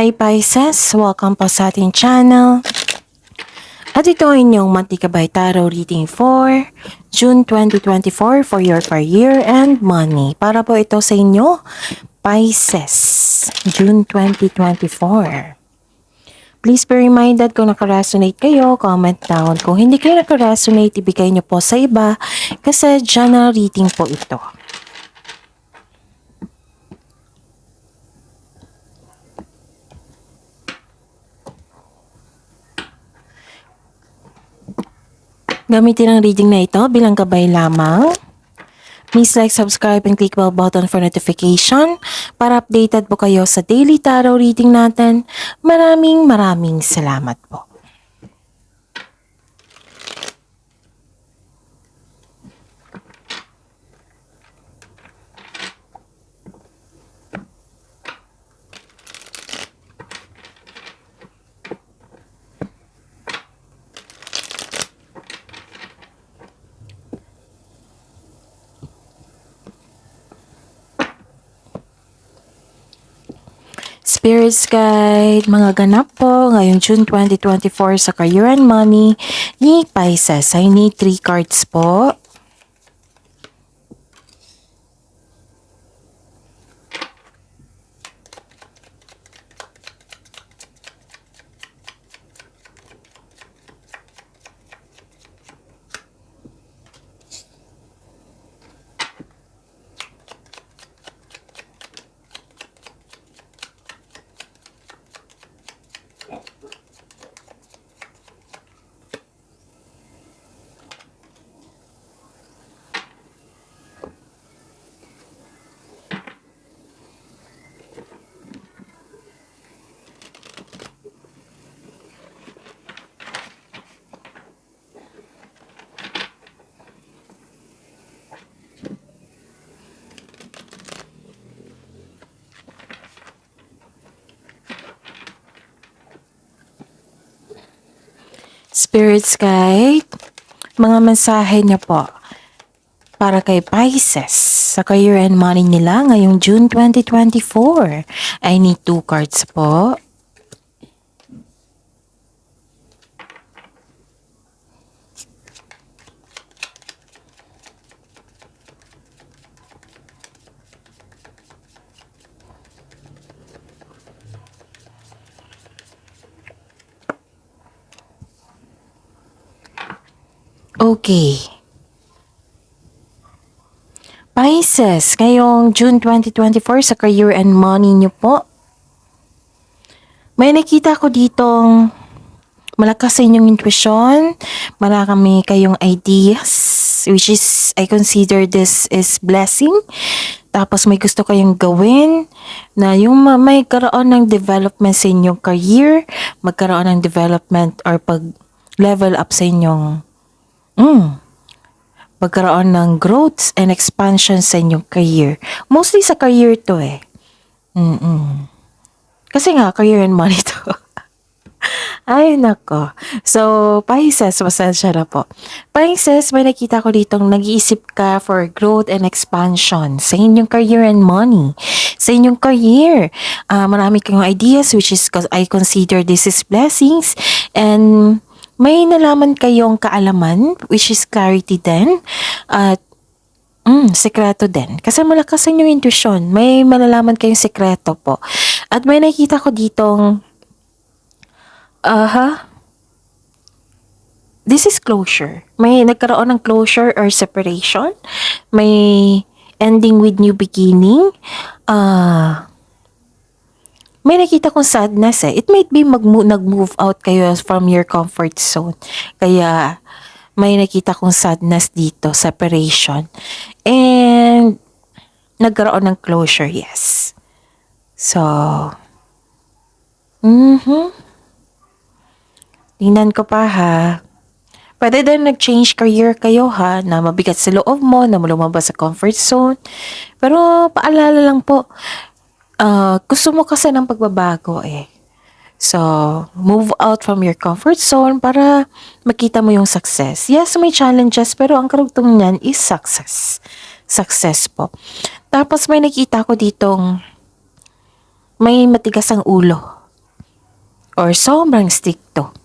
Hi Pisces! Welcome po sa ating channel. At ito ay inyong Mantikabay Tarot reading for June 2024 for your career and money. Para po ito sa inyo, Pisces, June 2024. Please be reminded kung nakaresonate kayo, comment down. Kung hindi kayo nakaresonate, ibigay nyo po sa iba kasi general reading po ito. Gamitin ang reading na ito bilang gabay lamang. Please like, subscribe, and click bell button for notification para updated po kayo sa daily tarot reading natin. Maraming salamat po. Spirits Guide, mga ganap po ngayong June 2024 sa career and money ni Pisces. I need 3 cards po. Spirits Guide, mga mensahe niya po para kay Pisces sa career and money nila ngayong June 2024. I need 2 cards po. Okay. Pisces, ngayong June 2024 sa career and money niyo po. May nakita ko ditong malakas sa inyong intuition, marami kayong ideas, which is, I consider this is blessing. Tapos may gusto kayong gawin na yung may karoon ng development sa inyong career, magkaroon ng development or pag-level up sa inyong magkaroon ng growth and expansion sa inyong career. Mostly sa career to eh. Kasi nga, career and money to. Ay, nako. So, Pisces, pasensya na po. Pisces, may nakita ko ditong nag-iisip ka for growth and expansion sa inyong career and money. Sa inyong career, marami kayong ideas which is I consider this is blessings and may nalaman kayong kaalaman, which is clarity din, at sekreto din. Kasi malakas ang inyong intuition, may malalaman kayong sekreto po. At may nakita ko ditong, this is closure. May nagkaroon ng closure or separation. May ending with new beginning. May nakita kong sadness eh. It might be nag-move out kayo from your comfort zone. Kaya may nakita kong sadness dito, separation. And nagkaroon ng closure, yes. So, tingnan ko pa ha. Pwede din nag-change career kayo ha, na mabigat sa loob mo, na lumabas sa comfort zone. Pero paalala lang po, gusto mo kasi ng pagbabago eh. So, move out from your comfort zone para makita mo yung success. Yes, may challenges pero ang karugtong niyan is success. Success po. Tapos may nakita ko ditong may matigas ang ulo. or sobrang stricto.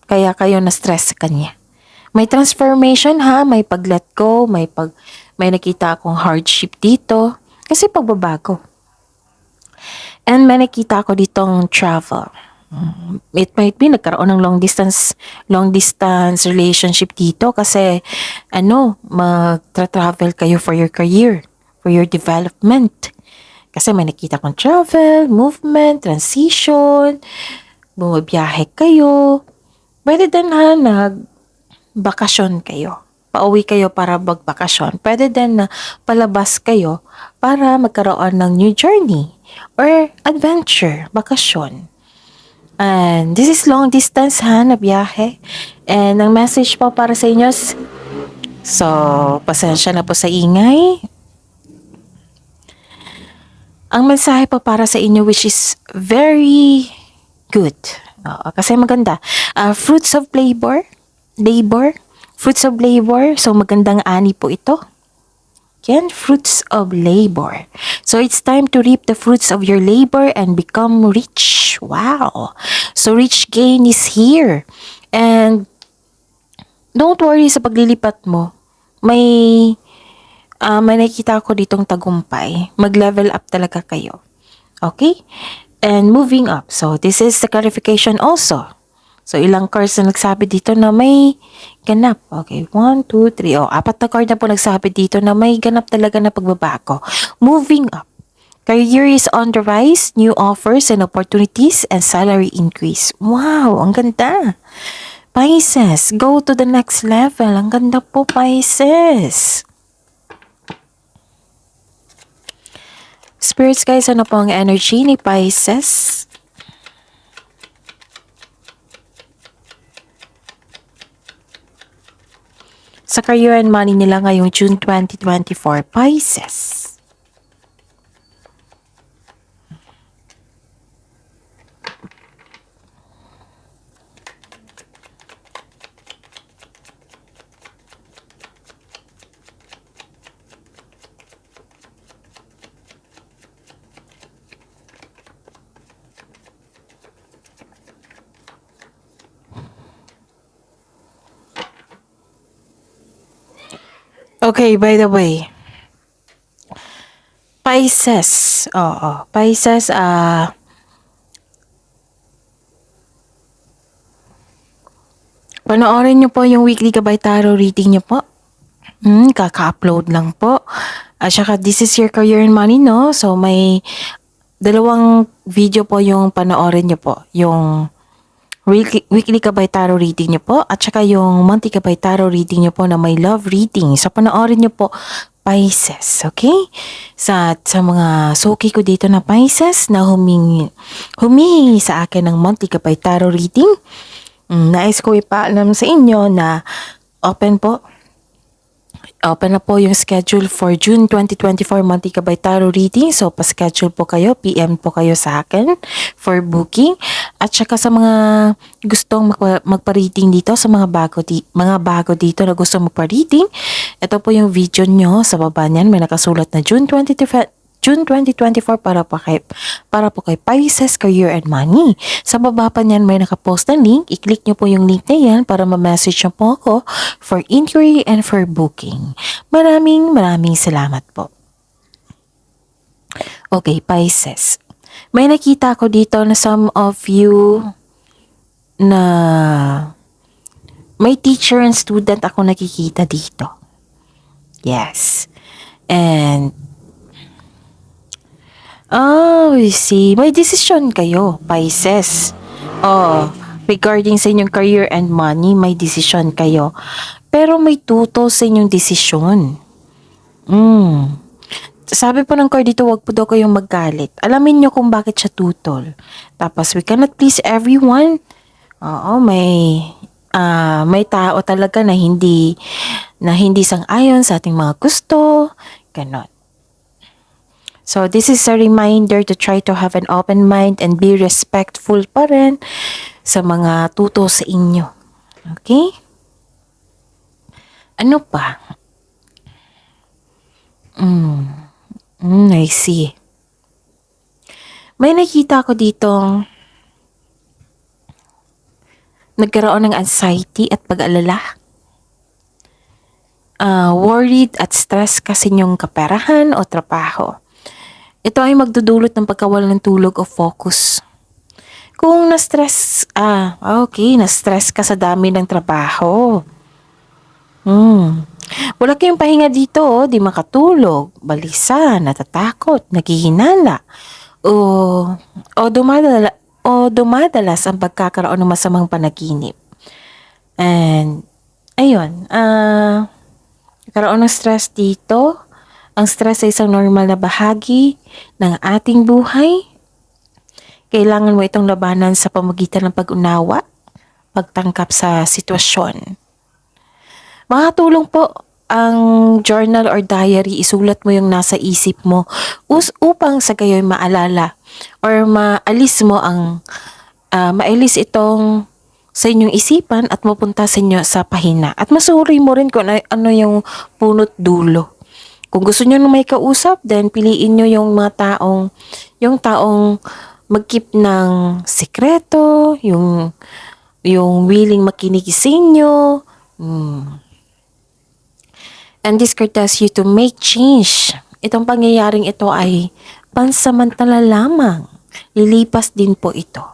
Kaya kayo na-stress sa kanya. May transformation ha, may pag-let go, may nakita akong hardship dito. Kasi pagbabago. And may nakita ako ditong travel. It might be nagkaroon ng long distance relationship dito kasi magtra-travel kayo for your career, for your development. Kasi may nakita kong travel, movement, transition, bumabiyahe kayo. Pwede din ha, nagbakasyon kayo. Pauwi kayo para magbakasyon. Pwede din na palabas kayo para magkaroon ng new journey or adventure, bakasyon. And this is long distance ha, na biyahe. And ang message po para sa inyo, so pasensya na po sa ingay. Ang mensahe po para sa inyo which is very good. Kasi maganda. Fruits of labor. Fruits of labor. So magandang ani po ito. Yan, fruits of labor. So it's time to reap the fruits of your labor and become rich. Wow. So rich gain is here. And don't worry sa paglilipat mo. May nakikita ko ditong tagumpay. Mag-level up talaga kayo. Okay? And moving up. So this is the clarification also. So, ilang cards na nagsabi dito na may ganap. Okay, 1, 2, 3. 4 na card na po nagsabi dito na may ganap talaga na pagbabago. Moving up. Career is on the rise, new offers and opportunities, and salary increase. Wow, ang ganda. Pisces, go to the next level. Ang ganda po, Pisces. Spirits guys, ano po ang energy ni Pisces? Sa career and money nila ngayong June 2024, Pisces. Okay, by the way, Pisces, Pisces, panoorin nyo po yung weekly Gabay Tarot reading nyo po. Kaka-upload lang po. At saka, this is your career and money, no? So, may dalawang video po yung panoorin nyo po. Yung weekly Gabay Tarot reading nyo po at saka yung monthly Gabay Tarot reading nyo po na may love reading. So, panoorin nyo po, Pisces, okay? Sa mga suki ko dito na Pisces na humihingi sa akin ng monthly Gabay Tarot reading, nais ko ipaalam sa inyo na open na po yung schedule for June 2024 monthly Gabay Tarot reading. So, pa-schedule po kayo, PM po kayo sa akin for booking. At saka sa mga gustong magpa-reading dito, sa mga bago dito na gustong magpa-reading, ito po yung video nyo. Sa baba niyan, may nakasulat na June 2024 para po kay Pisces, Career and Money. Sa baba pa niyan may nakapost na link. I-click nyo po yung link na yan para ma-message nyo po ako for inquiry and for booking. Maraming salamat po. Okay, Pisces. May nakita ko dito na some of you na may teacher and student ako nakikita dito. Yes. And I see. May desisyon kayo, Pisces. Regarding sa inyong career and money, may desisyon kayo. Pero may tutol sa inyong desisyon. Sabi po ng card dito, wag po daw kayong maggalit. Alamin nyo kung bakit siya tutol. Tapos, we cannot please everyone. May tao talaga na hindi sang-ayon sa ating mga gusto. Ganon. So, this is a reminder to try to have an open mind and be respectful pa rin sa mga tuto sa inyo. Okay? Ano pa? I see. May nakita ko ditong nagkaroon ng anxiety at pag-alala. Worried at stress kasi yung kaperahan o trabaho. Ito ay magdudulot ng pagkawala ng tulog o focus. Kung na-stress ka sa dami ng trabaho. Wala kayong pahinga dito, di makatulog, balisa, natatakot, naghihinala, o dumadalas ang pagkakaroon ng masamang panaginip. And, ayun, karoon ng stress dito. Ang stress ay isang normal na bahagi ng ating buhay. Kailangan mo itong labanan sa pamagitan ng pag-unawa, pagtangkap sa sitwasyon. Makatulong po ang journal or diary, isulat mo yung nasa isip mo upang sa gayoy maalala or maalis itong sa inyong isipan at mapunta sa inyo sa pahina. At masuri mo rin kung ano yung punot dulo. Kung gusto nyo na may kausap, then piliin nyo yung taong mag-keep ng sikreto, yung willing makinig sa inyo. And this card tells you to make change. Itong pangyayaring ito ay pansamantala lamang. Lilipas din po ito.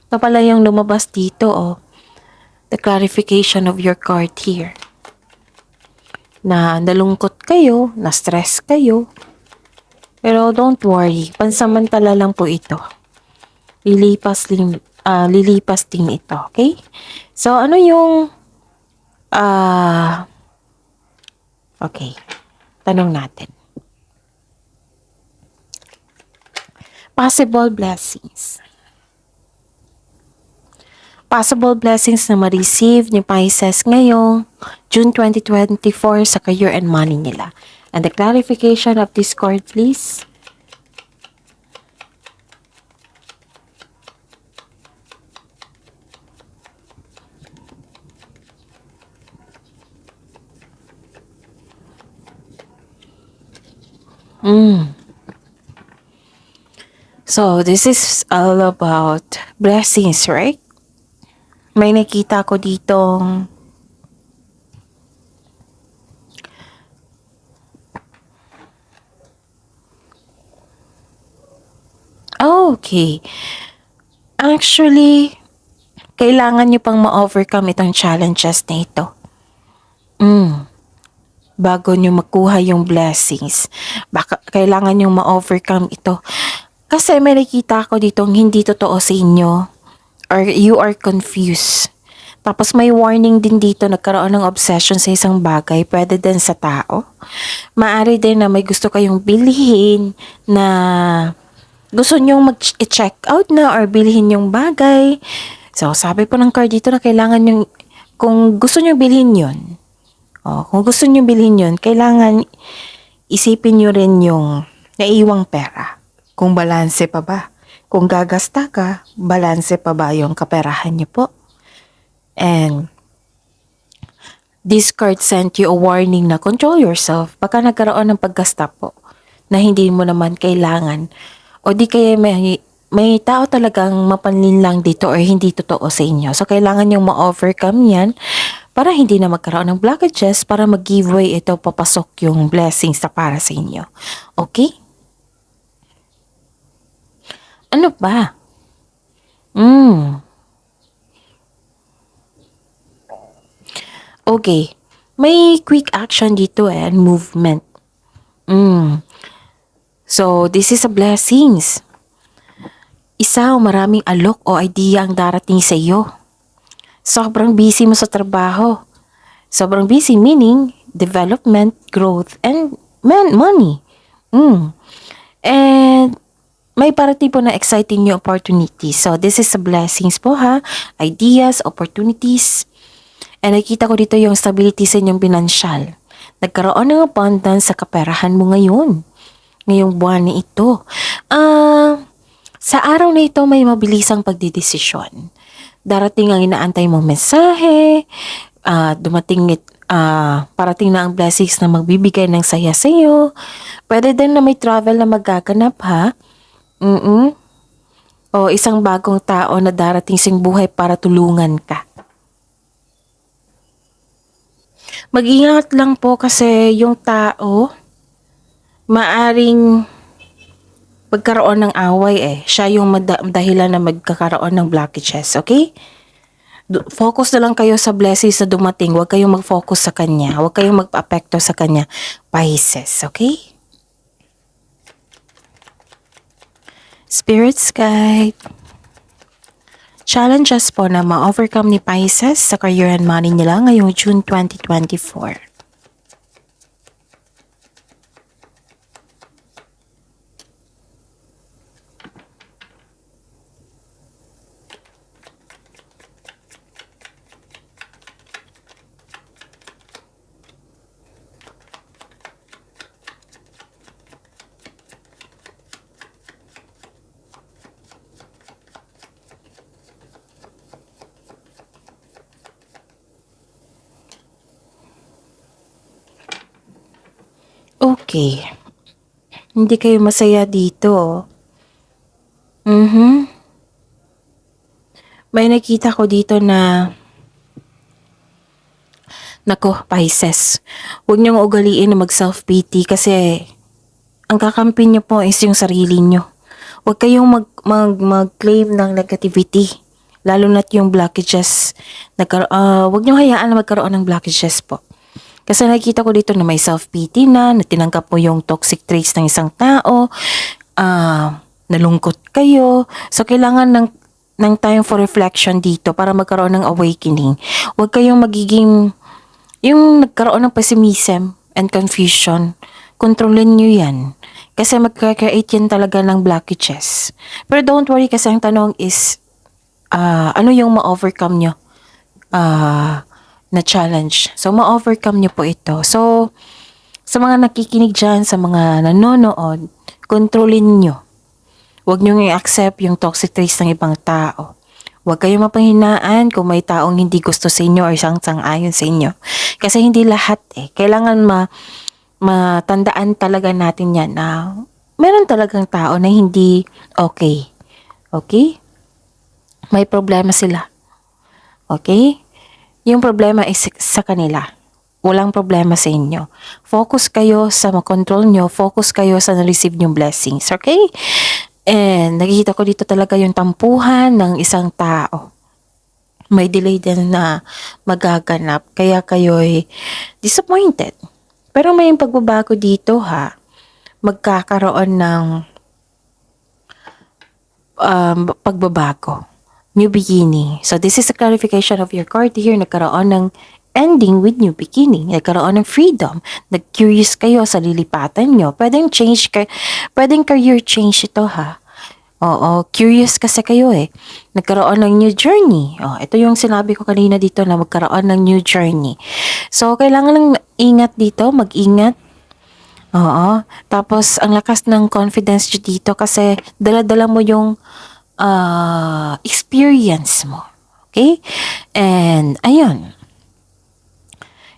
Ito pala yung lumabas dito, the clarification of your card here. Na nalungkot kayo, na-stress kayo. Pero don't worry, pansamantala lang po ito. Lilipas din ito, okay? So, ano yung okay, tanong natin. Possible blessings. Possible blessings na ma-receive ni Pisces ngayong June 2024 sa career and money nila. And the clarification of this card, please. So, this is all about blessings, right? May nakita ko ditong okay. Actually, kailangan nyo pang ma-overcome itong challenges na ito. Bago nyo makuha yung blessings. Kailangan nyo ma-overcome ito. Kasi may nakita ko ditong hindi totoo sa inyo or you are confused. Tapos may warning din dito, nagkaroon ng obsession sa isang bagay, pwede din sa tao. Maaari din na may gusto kayong bilhin na gusto nyong mag-check out na or bilhin yung bagay. So, sabi po ng card dito na kailangan yung, kung gusto nyong bilhin yun, kailangan isipin nyo rin yung naiiwang pera. Kung balanse pa ba? Kung gagasta ka, balanse pa ba yung kaperahan nyo po? And this card sent you a warning na control yourself. Baka nagkaroon ng paggasta po na hindi mo naman kailangan. O di kaya may tao talagang mapanlinlang dito or hindi totoo sa inyo. So kailangan yung ma-overcome yan para hindi na magkaroon ng blockages, para mag-giveaway ito, papasok yung blessings na para sa inyo. Okay? Ano ba? Okay. May quick action dito and movement. So, this is a blessings. Isa o maraming alok o idea ang darating sa iyo. Sobrang busy mo sa trabaho. Sobrang busy meaning development, growth, and money. And may parating po na exciting new opportunities. So, this is a blessings po ha. Ideas, opportunities. And nakita ko dito yung stability sa inyong pinansyal. Nagkaroon ng abundance sa kaperahan mo ngayon. Ngayong buwan na ito. Sa araw na ito, may mabilisang pagdidesisyon. Darating ang inaantay mong mensahe. Parating na ang blessings na magbibigay ng saya sa iyo. Pwede din na may travel na magaganap ha. o isang bagong tao na darating sa buhay para tulungan ka. Mag-ingat lang po kasi yung tao, maaring magkaroon ng away Siya yung dahilan na magkakaroon ng blockages, okay? Focus na lang kayo sa blessings na dumating. Huwag kayong mag-focus sa kanya. Huwag kayong magpa-apekto sa kanya. Pisces, okay? Spirits guide. Challenges po na ma-overcome ni Pisces sa career and money nila ngayong June 2024. Okay. Hindi kayo masaya dito. May nakita ko dito na nako, Pisces. Huwag niyong ugaliin na mag-self-pity kasi ang kakampi niyo po is yung sarili niyo. Huwag kayong mag-claim ng negativity. Lalo na't yung blockages. Huwag niyong hayaan na magkaroon ng blockages po. Kasi nakikita ko dito na may self-pity na tinanggap mo yung toxic traits ng isang tao, nalungkot kayo. So, kailangan ng time for reflection dito para magkaroon ng awakening. Huwag kayong magiging, yung nagkaroon ng pessimism and confusion, kontrolin nyo yan. Kasi magkakreate yan talaga ng blockages. Pero don't worry kasi ang tanong is, ano yung ma-overcome nyo? Na challenge. So, ma-overcome nyo po ito. So, sa mga nakikinig dyan, sa mga nanonood, kontrolin nyo. Huwag nyo i-accept yung toxic traits ng ibang tao. Huwag kayong mapanghinaan kung may taong hindi gusto sa inyo or sang-ayon sa inyo. Kasi hindi lahat Kailangan matandaan talaga natin yan na meron talagang tao na hindi okay. Okay? May problema sila. Okay? Yung problema is sa kanila. Walang problema sa inyo. Focus kayo sa makontrol nyo. Focus kayo sa na-receive nyong blessings. Okay? And nakikita ko dito talaga yung tampuhan ng isang tao. May delay din na magaganap. Kaya kayo'y disappointed. Pero may pagbabago dito magkakaroon ng pagbabago. New beginning. So, this is a clarification of your card here. Nagkaroon ng ending with new beginning. Nagkaroon ng freedom. Nag-curious kayo sa lilipatan nyo. Pwedeng career change ito Oo, curious kasi kayo Nagkaroon ng new journey. Ito yung sinabi ko kanina dito na magkaroon ng new journey. So, kailangan lang ingat dito, mag-ingat. Oo. Tapos, ang lakas ng confidence nyo dito kasi dala-dala mo yung experience mo. Okay? And, ayun.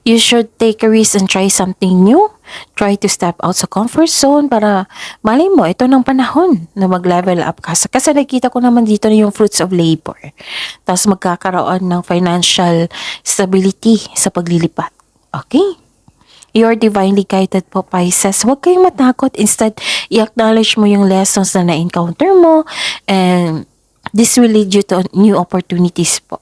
You should take a risk and try something new. Try to step out sa comfort zone para malay mo, ito ng panahon na mag-level up ka. Kasi nakita ko naman dito na yung fruits of labor. Tapos magkakaroon ng financial stability sa paglilipat. Okay? You are divinely guided po, Pisces. Huwag kayong matakot. Instead, i-acknowledge mo yung lessons na na-encounter mo and this will lead you to new opportunities po.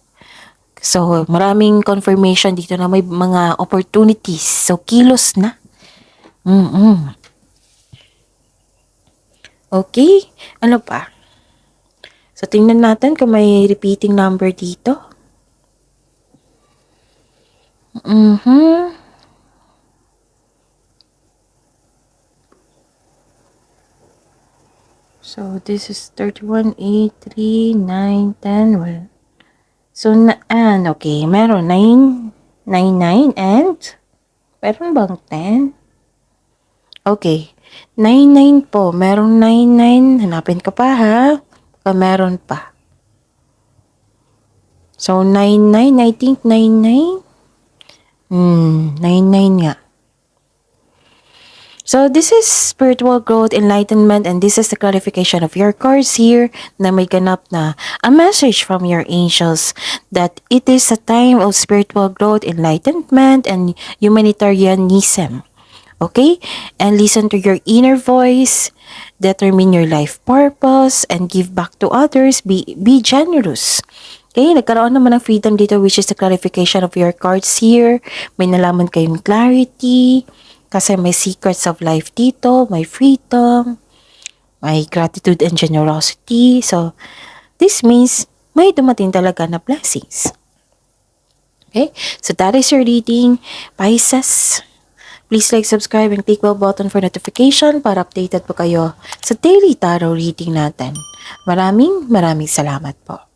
So, maraming confirmation dito na may mga opportunities. So, kilos na. Okay? Ano pa? So, tingnan natin kung may repeating number dito. So, this is 31, 8, 3, 9, 10, well. So, okay. Meron 9, 9, 9, and meron bang 10? Okay. 9, 9 po. Meron 9, 9. Hanapin ka pa meron pa. So, 9, 9. I think 9, 9. 9, 9 nga. So this is spiritual growth, enlightenment, and this is the clarification of your cards here na may ganap na a message from your angels that it is a time of spiritual growth, enlightenment, and humanitarianism. Okay? And listen to your inner voice, determine your life purpose, and give back to others. Be generous. Okay, nagkaroon naman ng freedom dito, which is the clarification of your cards here. May nalaman kayong clarity, kasi may secrets of life dito, may freedom, may gratitude and generosity. So, this means may dumating talaga na blessings. Okay, so that is your reading, Pisces. Please like, subscribe, and click bell button for notification para updated po kayo sa daily tarot reading natin. Maraming salamat po.